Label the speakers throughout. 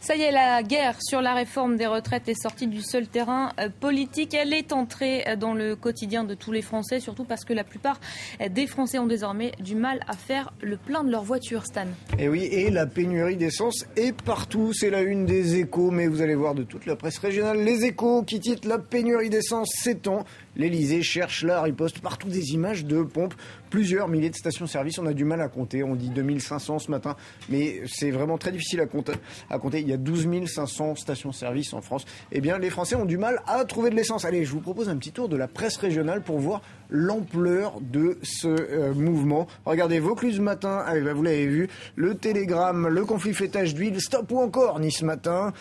Speaker 1: Ça y est, la guerre sur la réforme des retraites est sortie du seul terrain politique. Elle est entrée dans le quotidien de tous les Français, surtout parce que la plupart des Français ont désormais du mal à faire le plein de leur voiture, Stan.
Speaker 2: Et oui, et la pénurie d'essence est partout. C'est la une des Échos, mais vous allez voir de toute la presse régionale. Les Échos qui titrent la pénurie d'essence s'étend. L'Elysée cherche la riposte. Partout des images de pompes. Plusieurs milliers de stations-service. On a du mal à compter. On dit 2500 ce matin. Mais c'est vraiment très difficile à compter. Il y a 12 500 stations-service en France. Eh bien, les Français ont du mal à trouver de l'essence. Allez, je vous propose un petit tour de la presse régionale pour voir l'ampleur de ce mouvement. Regardez, Vaucluse matin. Allez, vous l'avez vu. Le Télégramme, le conflit fêtage d'huile. Stop ou encore Nice matin.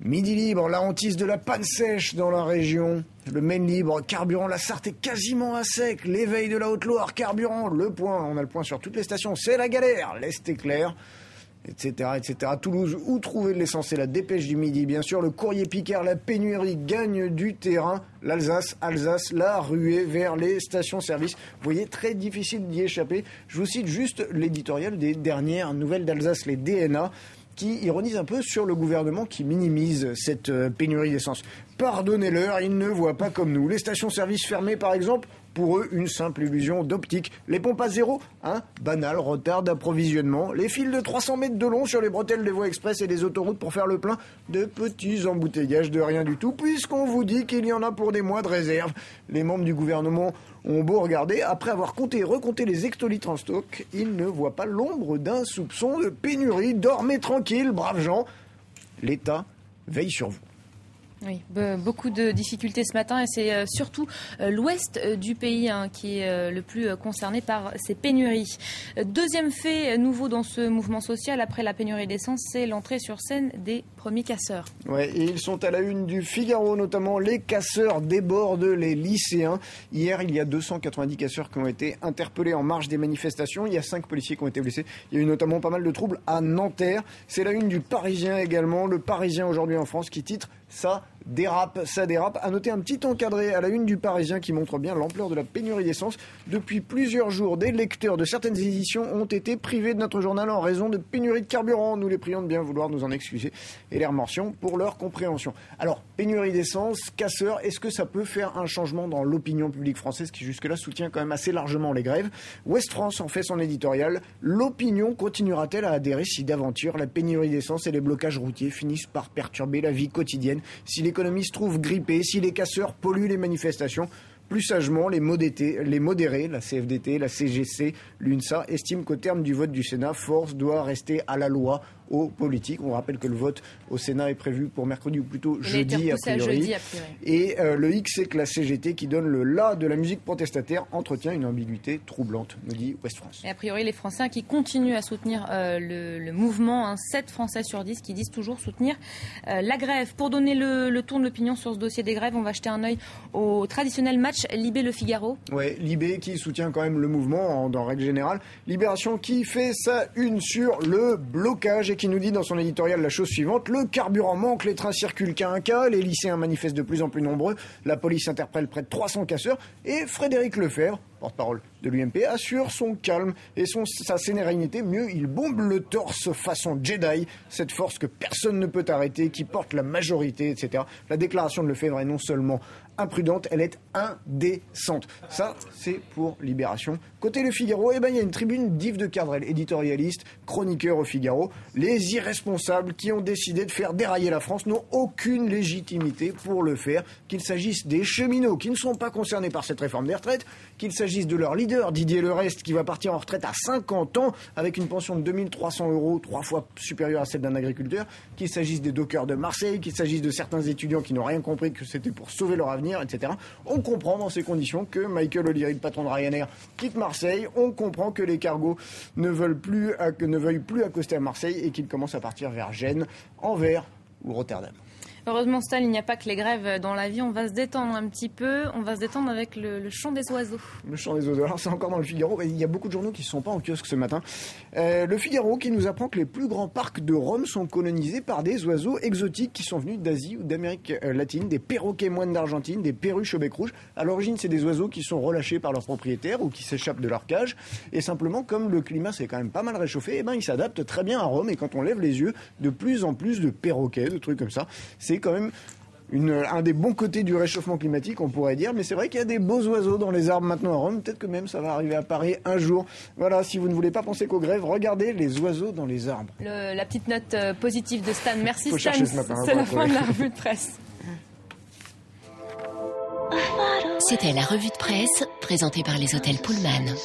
Speaker 2: Midi Libre, la hantise de la panne sèche dans la région. Le Maine Libre, carburant, la Sarthe est quasiment à sec. L'éveil de la Haute-Loire, carburant, le point. On a le point sur toutes les stations. C'est la galère. L'Est est clair. Etc., etc. Toulouse, où trouver de l'essence? C'est la dépêche du midi. Bien sûr, le courrier Picard, la pénurie gagne du terrain. L'Alsace, la ruée vers les stations-service. Vous voyez, très difficile d'y échapper. Je vous cite juste l'éditorial des dernières nouvelles d'Alsace, les DNA, qui ironise un peu sur le gouvernement qui minimise cette pénurie d'essence. Pardonnez-leur, ils ne voient pas comme nous. Les stations-service fermées, par exemple, pour eux, une simple illusion d'optique. Les pompes à zéro, banal retard d'approvisionnement. Les fils de 300 mètres de long sur les bretelles des voies express et des autoroutes pour faire le plein. De petits embouteillages de rien du tout, puisqu'on vous dit qu'il y en a pour des mois de réserve. Les membres du gouvernement ont beau regarder, après avoir compté et recompté les hectolitres en stock, ils ne voient pas l'ombre d'un soupçon de pénurie. Dormez tranquille, braves gens. L'État veille sur vous.
Speaker 1: Oui, beaucoup de difficultés ce matin et c'est surtout l'ouest du pays qui est le plus concerné par ces pénuries. Deuxième fait nouveau dans ce mouvement social après la pénurie d'essence, c'est l'entrée sur scène des premiers casseurs.
Speaker 2: Ouais, et ils sont à la une du Figaro, notamment les casseurs débordent les lycéens. Hier, il y a 290 casseurs qui ont été interpellés en marge des manifestations. Il y a 5 policiers qui ont été blessés. Il y a eu notamment pas mal de troubles à Nanterre. C'est la une du Parisien également. Le Parisien aujourd'hui en France qui titre ça dérape. À noter un petit encadré à la une du Parisien qui montre bien l'ampleur de la pénurie d'essence. Depuis plusieurs jours, des lecteurs de certaines éditions ont été privés de notre journal en raison de pénurie de carburant. Nous les prions de bien vouloir nous en excuser et les remercions pour leur compréhension. Alors, pénurie d'essence, casseurs, est-ce que ça peut faire un changement dans l'opinion publique française qui jusque-là soutient quand même assez largement les grèves? Ouest France en fait son éditorial. L'opinion continuera-t-elle à adhérer si d'aventure la pénurie d'essence et les blocages routiers finissent par perturber la vie quotidienne? Si l'économie se trouve grippée, si les casseurs polluent les manifestations, plus sagement, les modérés, la CFDT, la CGC, l'UNSA, estiment qu'au terme du vote du Sénat, force doit rester à la loi, aux politiques. On rappelle que le vote au Sénat est prévu pour mercredi ou plutôt jeudi a priori. Et le hic, c'est que la CGT, qui donne le la de la musique protestataire, entretient une ambiguïté troublante, nous dit Ouest France.
Speaker 1: Et a priori, les Français qui continuent à soutenir le mouvement, 7 Français sur 10 qui disent toujours soutenir la grève. Pour donner le tour de l'opinion sur ce dossier des grèves, on va jeter un œil au traditionnel match Libé-Le Figaro.
Speaker 2: Oui, Libé qui soutient quand même le mouvement en règle générale. Libération qui fait sa une sur le blocage et qui nous dit dans son éditorial la chose suivante: le carburant manque, les trains circulent qu'à un cas, les lycéens manifestent de plus en plus nombreux, la police interpelle près de 300 casseurs et Frédéric Lefebvre, porte-parole de l'UMP, assure son calme et sa sérénité. Mieux, il bombe le torse façon Jedi, cette force que personne ne peut arrêter, qui porte la majorité, etc. La déclaration de Lefebvre est non seulement imprudente, elle est indécente. Ça, c'est pour Libération. Côté Le Figaro, il y a une tribune d'Yves de Kerdrel, éditorialiste, chroniqueur au Figaro. Les irresponsables qui ont décidé de faire dérailler la France n'ont aucune légitimité pour le faire, qu'il s'agisse des cheminots qui ne sont pas concernés par cette réforme des retraites, qu'il s'agisse de leur leader, Didier Lerest, qui va partir en retraite à 50 ans avec une pension de 2300 €, 3 fois supérieure à celle d'un agriculteur, qu'il s'agisse des dockers de Marseille, qu'il s'agisse de certains étudiants qui n'ont rien compris que c'était pour sauver leur avenir, etc. On comprend dans ces conditions que Michael O'Leary, le patron de Ryanair, quitte Marseille. On comprend que les cargos ne veuillent plus accoster à Marseille et qu'ils commencent à partir vers Gênes, Anvers ou Rotterdam.
Speaker 1: Heureusement, Stan, il n'y a pas que les grèves dans la vie. On va se détendre un petit peu. On va se détendre avec le chant des oiseaux.
Speaker 2: Le chant des oiseaux. Alors, c'est encore dans le Figaro. Il y a beaucoup de journaux qui ne sont pas en kiosque ce matin. Le Figaro qui nous apprend que les plus grands parcs de Rome sont colonisés par des oiseaux exotiques qui sont venus d'Asie ou d'Amérique latine. Des perroquets moines d'Argentine, des perruches au bec rouge. À l'origine, c'est des oiseaux qui sont relâchés par leurs propriétaires ou qui s'échappent de leur cage. Et simplement, comme le climat s'est quand même pas mal réchauffé, ils s'adaptent très bien à Rome. Et quand on lève les yeux, de plus en plus de perroquets, de trucs comme ça. C'est quand même un des bons côtés du réchauffement climatique, on pourrait dire. Mais c'est vrai qu'il y a des beaux oiseaux dans les arbres maintenant à Rome. Peut-être que même ça va arriver à Paris un jour. Voilà, si vous ne voulez pas penser qu'aux grèves, regardez les oiseaux dans les arbres.
Speaker 1: La petite note positive de Stan. Merci
Speaker 2: Faut
Speaker 1: Stan. C'est la fin de la revue de presse.
Speaker 3: C'était la revue de presse présentée par les hôtels Pullman.